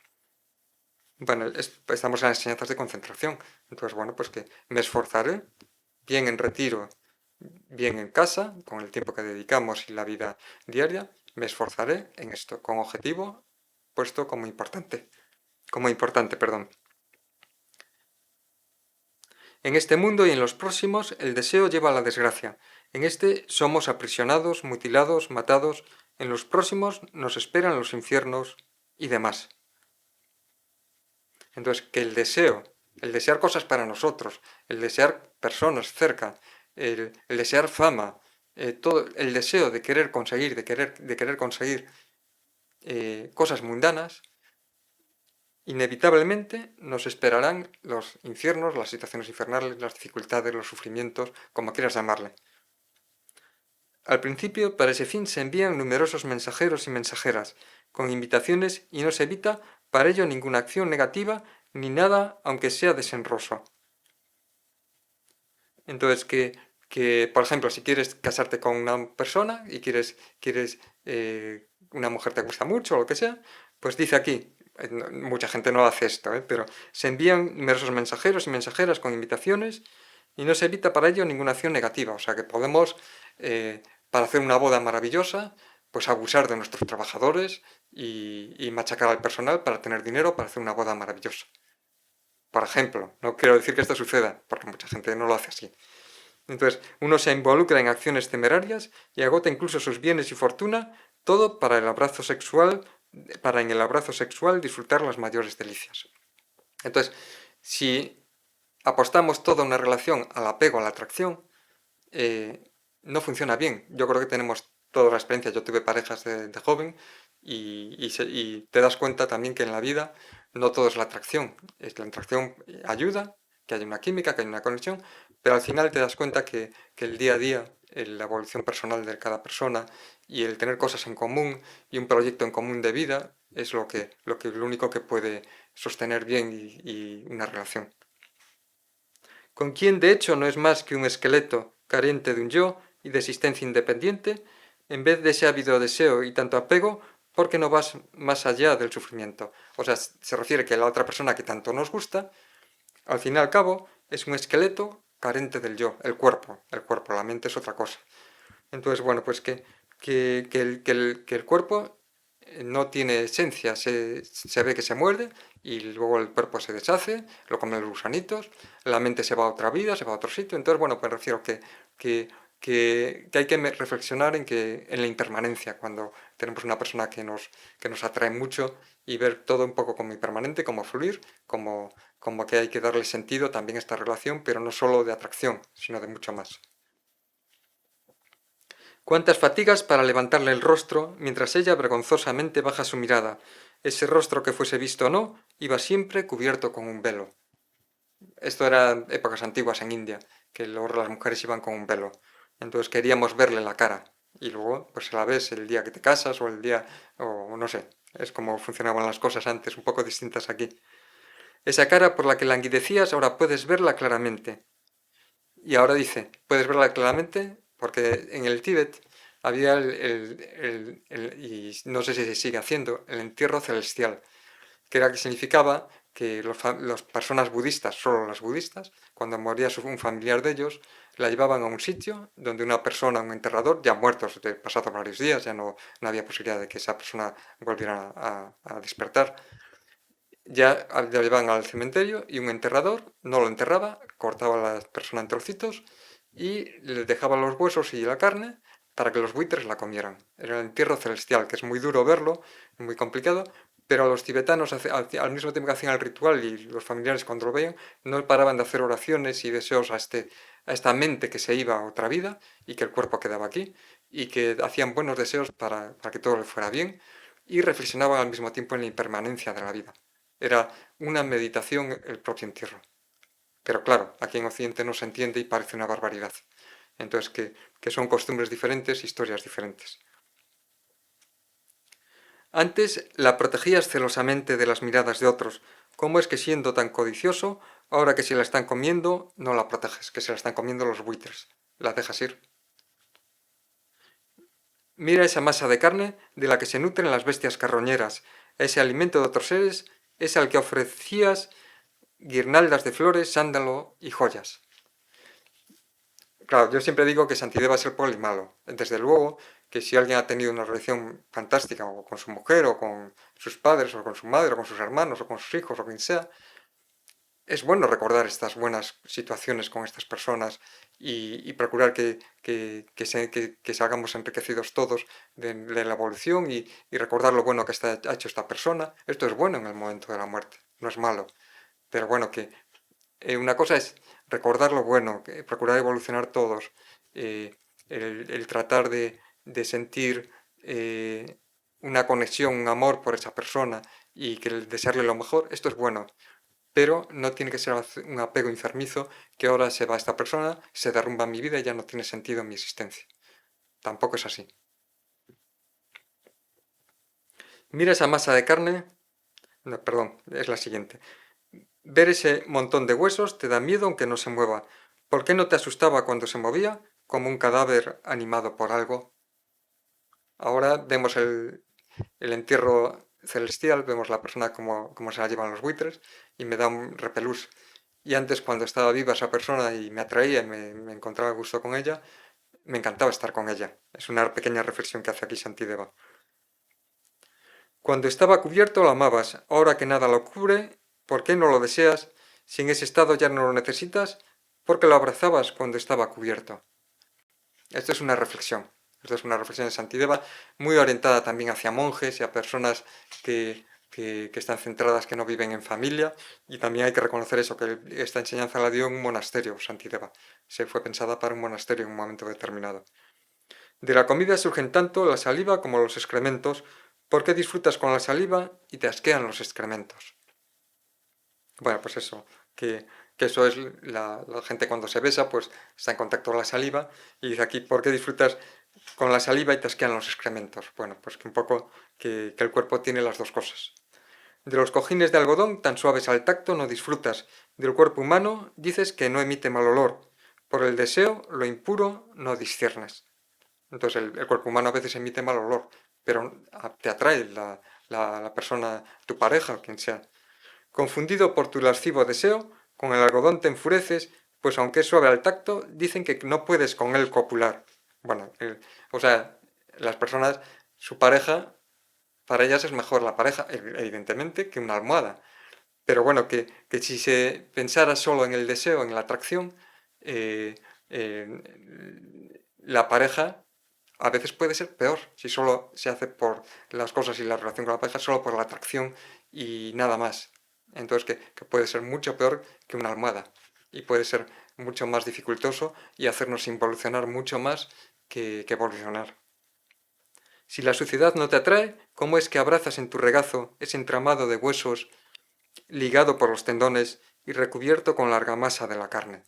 Bueno, estamos en las enseñanzas de concentración. Entonces, bueno, pues que me esforzaré, bien en retiro, bien en casa, con el tiempo que dedicamos y la vida diaria, me esforzaré en esto, con objetivo puesto como importante. Como importante, perdón. En este mundo y en los próximos, el deseo lleva a la desgracia. En este somos aprisionados, mutilados, matados. En los próximos nos esperan los infiernos y demás. Entonces, que el desear cosas para nosotros, el desear personas cerca, el desear fama, todo el deseo de querer conseguir, de querer conseguir cosas mundanas, inevitablemente nos esperarán los infiernos, las situaciones infernales, las dificultades, los sufrimientos, como quieras llamarle. Al principio, para ese fin se envían numerosos mensajeros y mensajeras, con invitaciones, y no se evita para ello ninguna acción negativa ni nada, aunque sea desenroso. Entonces, por ejemplo, si quieres casarte con una persona y una mujer te gusta mucho o lo que sea, pues dice aquí, mucha gente no hace esto, pero se envían numerosos mensajeros y mensajeras con invitaciones y no se evita para ello ninguna acción negativa. O sea que podemos, para hacer una boda maravillosa, pues abusar de nuestros trabajadores y machacar al personal para tener dinero para hacer una boda maravillosa. Por ejemplo, no quiero decir que esto suceda, porque mucha gente no lo hace así. Entonces, uno se involucra en acciones temerarias y agota incluso sus bienes y fortuna, todo para en el abrazo sexual disfrutar las mayores delicias. Entonces, si apostamos toda una relación al apego, a la atracción, no funciona bien. Yo creo que tenemos toda la experiencia. Yo tuve parejas de joven y te das cuenta también que en la vida no todo es la atracción. La atracción ayuda, que hay una química, que hay una conexión, pero al final te das cuenta que el día a día, la evolución personal de cada persona y el tener cosas en común y un proyecto en común de vida es lo único que puede sostener bien y una relación. Con quien de hecho no es más que un esqueleto carente de un yo y de existencia independiente, en vez de ese ávido deseo y tanto apego, porque no vas más allá del sufrimiento. O sea, se refiere que la otra persona que tanto nos gusta, al fin y al cabo, es un esqueleto carente del yo, el cuerpo, la mente es otra cosa. Entonces, bueno, pues que el cuerpo no tiene esencia, se ve que se muerde y luego el cuerpo se deshace, lo comen los gusanitos, la mente se va a otra vida, se va a otro sitio. Entonces, bueno, pues refiero que, que hay que reflexionar en la impermanencia cuando tenemos una persona que nos atrae mucho y ver todo un poco como impermanente, como fluir, como que hay que darle sentido también a esta relación, pero no solo de atracción, sino de mucho más. Cuántas fatigas para levantarle el rostro, mientras ella vergonzosamente baja su mirada. Ese rostro que fuese visto o no, iba siempre cubierto con un velo. Esto era épocas antiguas en India, que luego las mujeres iban con un velo. Entonces queríamos verle la cara. Y luego, pues la ves el día que te casas o el día, o no sé, es como funcionaban las cosas antes, un poco distintas aquí. Esa cara por la que languidecías, ahora puedes verla claramente. Y ahora dice, puedes verla claramente porque en el Tíbet había y no sé si se sigue haciendo, el entierro celestial, que era que significaba que las personas budistas, solo las budistas, cuando moría un familiar de ellos, la llevaban a un sitio donde una persona, un enterrador, ya muertos, pasados varios días, ya no había posibilidad de que esa persona volviera a despertar, ya la llevaban al cementerio y un enterrador no lo enterraba, cortaba a la persona en trocitos y le dejaba los huesos y la carne para que los buitres la comieran. Era el entierro celestial, que es muy duro verlo, muy complicado, pero los tibetanos al mismo tiempo que hacían el ritual y los familiares cuando lo veían, no paraban de hacer oraciones y deseos a esta mente que se iba a otra vida y que el cuerpo quedaba aquí y que hacían buenos deseos para que todo le fuera bien y reflexionaban al mismo tiempo en la impermanencia de la vida. Era una meditación el propio entierro. Pero claro, aquí en Occidente no se entiende y parece una barbaridad. Entonces, que son costumbres diferentes, historias diferentes. Antes la protegías celosamente de las miradas de otros. ¿Cómo es que siendo tan codicioso, ahora que se la están comiendo, no la proteges? Que se la están comiendo los buitres. La dejas ir. Mira esa masa de carne de la que se nutren las bestias carroñeras. Ese alimento de otros seres es al que ofrecías guirnaldas de flores, sándalo y joyas. Claro, yo siempre digo que Santideva es el poli malo. Desde luego que si alguien ha tenido una relación fantástica o con su mujer o con sus padres o con su madre o con sus hermanos o con sus hijos o quien sea, es bueno recordar estas buenas situaciones con estas personas y procurar que salgamos enriquecidos todos de la evolución y recordar lo bueno que ha hecho esta persona. Esto es bueno en el momento de la muerte, no es malo. Pero bueno, que una cosa es recordar lo bueno, procurar evolucionar todos, eh, el tratar de sentir una conexión, un amor por esa persona y que el desearle lo mejor, esto es bueno, pero no tiene que ser un apego enfermizo que ahora se va esta persona, se derrumba mi vida y ya no tiene sentido mi existencia. Tampoco es así. Mira esa masa de carne, no, perdón, es la siguiente. Ver ese montón de huesos te da miedo aunque no se mueva. ¿Por qué no te asustaba cuando se movía? Como un cadáver animado por algo. Ahora vemos el entierro celestial, vemos la persona como se la llevan los buitres y me da un repelús. Y antes cuando estaba viva esa persona y me atraía y me encontraba a gusto con ella, me encantaba estar con ella. Es una pequeña reflexión que hace aquí Santideva. Cuando estaba cubierto lo amabas, ahora que nada lo cubre, ¿por qué no lo deseas? Si en ese estado ya no lo necesitas, ¿por qué lo abrazabas cuando estaba cubierto? Esto es una reflexión. Esto es una reflexión de Santideva, muy orientada también hacia monjes y a personas que están centradas, que no viven en familia. Y también hay que reconocer eso, que esta enseñanza la dio en un monasterio, Santideva. Se fue pensada para un monasterio en un momento determinado. De la comida surgen tanto la saliva como los excrementos. ¿Por qué disfrutas con la saliva y te asquean los excrementos? Bueno, pues eso, que eso es la gente cuando se besa, pues está en contacto con la saliva y dice aquí, ¿por qué disfrutas con la saliva y te asquean los excrementos? Bueno, pues que un poco que el cuerpo tiene las dos cosas. De los cojines de algodón, tan suaves al tacto, no disfrutas. Del cuerpo humano, dices que no emite mal olor. Por el deseo, lo impuro, no disciernes. Entonces el cuerpo humano a veces emite mal olor, pero te atrae la persona, tu pareja o quien sea. Confundido por tu lascivo deseo, con el algodón te enfureces, pues aunque es suave al tacto, dicen que no puedes con él copular. Bueno, o sea, las personas, su pareja, para ellas es mejor la pareja, evidentemente, que una almohada. Pero bueno, que si se pensara solo en el deseo, en la atracción, eh, la pareja a veces puede ser peor si solo se hace por las cosas y la relación con la pareja, solo por la atracción y nada más. Entonces, que puede ser mucho peor que una almohada y puede ser mucho más dificultoso y hacernos involucionar mucho más que evolucionar. Si la suciedad no te atrae, ¿cómo es que abrazas en tu regazo ese entramado de huesos ligado por los tendones y recubierto con la argamasa de la carne?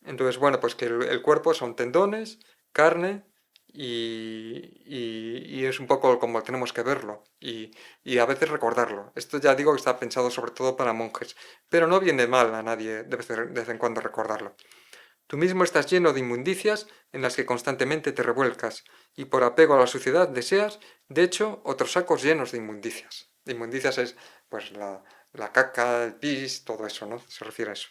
Entonces, bueno, pues que el cuerpo son tendones, carne y es un poco como tenemos que verlo y a veces recordarlo. Esto ya digo que está pensado sobre todo para monjes, pero no viene mal a nadie de vez en cuando recordarlo. Tú mismo estás lleno de inmundicias en las que constantemente te revuelcas y por apego a la suciedad deseas, de hecho, otros sacos llenos de inmundicias. De inmundicias es pues la caca, el pis, todo eso, ¿no? Se refiere a eso.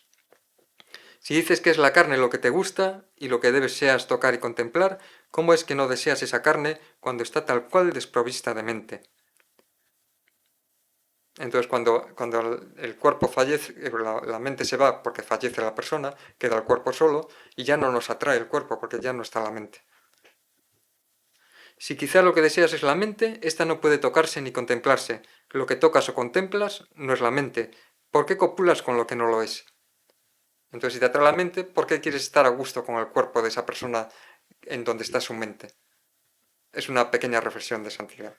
Si dices que es la carne lo que te gusta y lo que debes seas tocar y contemplar, ¿cómo es que no deseas esa carne cuando está tal cual desprovista de mente? Entonces, cuando el cuerpo fallece, la mente se va porque fallece la persona, queda el cuerpo solo y ya no nos atrae el cuerpo porque ya no está la mente. Si quizá lo que deseas es la mente, esta no puede tocarse ni contemplarse. Lo que tocas o contemplas no es la mente. ¿Por qué copulas con lo que no lo es? Entonces, si te atrae la mente, ¿por qué quieres estar a gusto con el cuerpo de esa persona en donde está su mente? Es una pequeña reflexión de santidad.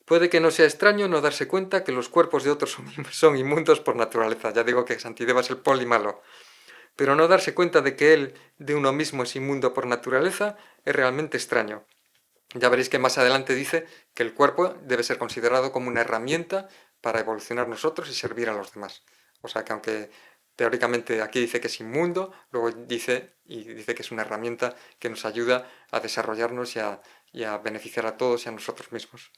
Puede que no sea extraño no darse cuenta que los cuerpos de otros son inmundos por naturaleza. Ya digo que Santideva es el poli malo. Pero no darse cuenta de que él de uno mismo es inmundo por naturaleza es realmente extraño. Ya veréis que más adelante dice que el cuerpo debe ser considerado como una herramienta para evolucionar nosotros y servir a los demás. O sea que aunque teóricamente aquí dice que es inmundo, luego dice que es una herramienta que nos ayuda a desarrollarnos y a beneficiar a todos y a nosotros mismos.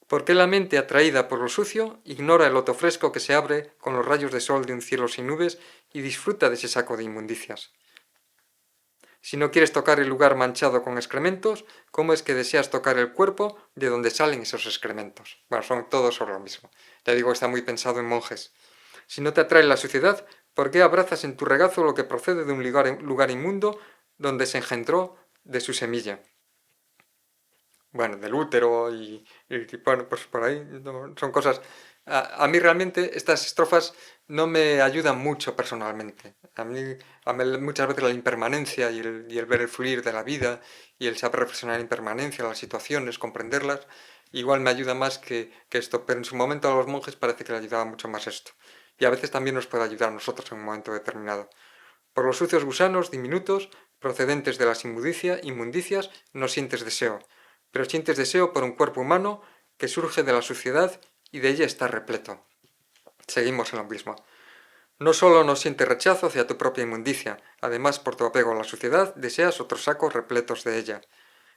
¿Por qué la mente atraída por lo sucio ignora el loto fresco que se abre con los rayos de sol de un cielo sin nubes y disfruta de ese saco de inmundicias? Si no quieres tocar el lugar manchado con excrementos, ¿cómo es que deseas tocar el cuerpo de donde salen esos excrementos? Bueno, son todos sobre lo mismo. Ya digo, está muy pensado en monjes. Si no te atrae la suciedad, ¿por qué abrazas en tu regazo lo que procede de un lugar inmundo donde se engendró de su semilla? Bueno, del útero bueno, pues por ahí son cosas... A mí realmente estas estrofas no me ayudan mucho personalmente. A mí muchas veces la impermanencia y el ver el fluir de la vida y el saber reflexionar en impermanencia, las situaciones, comprenderlas, igual me ayuda más que esto, pero en su momento a los monjes parece que le ayudaba mucho más esto. Y a veces también nos puede ayudar a nosotros en un momento determinado. Por los sucios gusanos diminutos, procedentes de las inmundicias, no sientes deseo, pero sientes deseo por un cuerpo humano que surge de la suciedad y de ella está repleto. Seguimos en lo mismo. No solo no sientes rechazo hacia tu propia inmundicia, además por tu apego a la suciedad deseas otros sacos repletos de ella.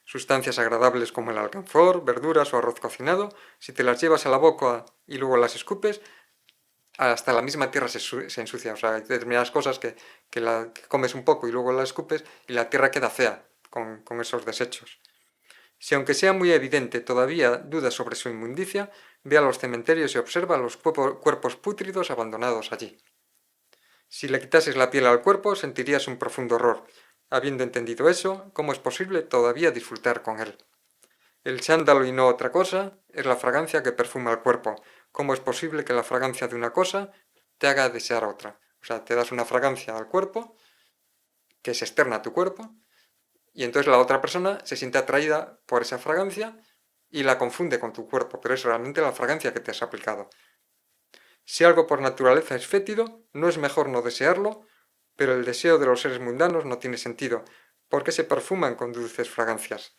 Sustancias agradables como el alcanfor, verduras o arroz cocinado, si te las llevas a la boca y luego las escupes, hasta la misma tierra se ensucia. O sea, hay determinadas cosas que comes un poco y luego la escupes y la tierra queda fea con esos desechos. Si aunque sea muy evidente todavía dudas sobre su inmundicia, ve a los cementerios y observa los cuerpos pútridos abandonados allí. Si le quitases la piel al cuerpo, sentirías un profundo horror. Habiendo entendido eso, ¿cómo es posible todavía disfrutar con él? El sándalo y no otra cosa es la fragancia que perfuma el cuerpo. ¿Cómo es posible que la fragancia de una cosa te haga desear otra? O sea, te das una fragancia al cuerpo que es externa a tu cuerpo y entonces la otra persona se siente atraída por esa fragancia y la confunde con tu cuerpo, pero es realmente la fragancia que te has aplicado. Si algo por naturaleza es fétido, no es mejor no desearlo, pero el deseo de los seres mundanos no tiene sentido, porque se perfuman con dulces fragancias.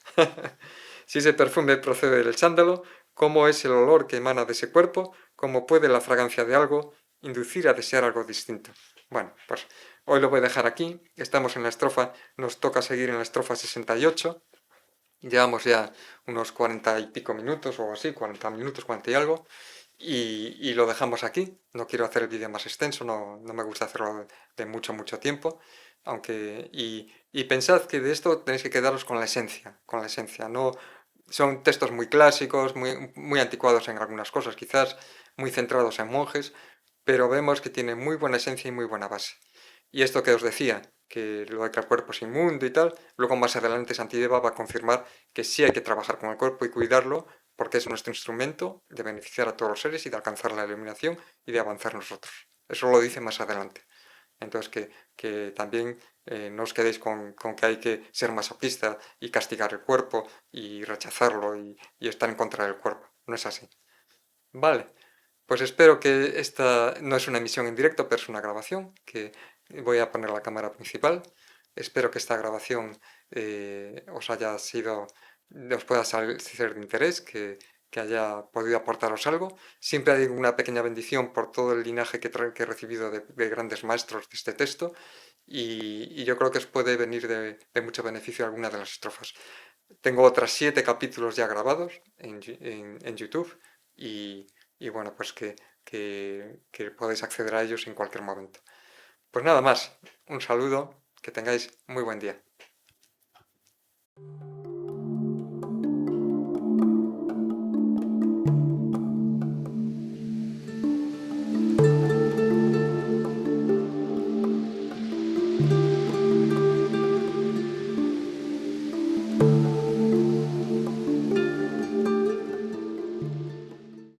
Si ese perfume procede del sándalo, ¿cómo es el olor que emana de ese cuerpo? ¿Cómo puede la fragancia de algo inducir a desear algo distinto? Bueno, pues hoy lo voy a dejar aquí. Estamos en la estrofa, nos toca seguir en la estrofa 68. Llevamos ya unos 40 y pico minutos o así, 40 minutos, 40 y algo. Y lo dejamos aquí. No quiero hacer el vídeo más extenso, no me gusta hacerlo de mucho, mucho tiempo. Y pensad que de esto tenéis que quedaros con la esencia, con la esencia. No, son textos muy clásicos, muy anticuados en algunas cosas, quizás muy centrados en monjes, pero vemos que tiene muy buena esencia y muy buena base. Y esto que os decía, que lo de que el cuerpo es inmundo y tal, luego más adelante Santideva va a confirmar que sí hay que trabajar con el cuerpo y cuidarlo, porque es nuestro instrumento de beneficiar a todos los seres y de alcanzar la iluminación y de avanzar nosotros. Eso lo dice más adelante. Entonces, que también no os quedéis con que hay que ser masoquista y castigar el cuerpo y rechazarlo y estar en contra del cuerpo. No es así. Vale, pues espero que esta no es una emisión en directo, pero es una grabación, que voy a poner la cámara principal. Espero que esta grabación os haya sido, os pueda ser de interés, que haya podido aportaros algo. Siempre hay una pequeña bendición por todo el linaje que he recibido de grandes maestros de este texto y yo creo que os puede venir de mucho beneficio alguna de las estrofas. Tengo otras 7 capítulos ya grabados en YouTube y bueno, pues que podéis acceder a ellos en cualquier momento. Pues nada más, un saludo, que tengáis muy buen día.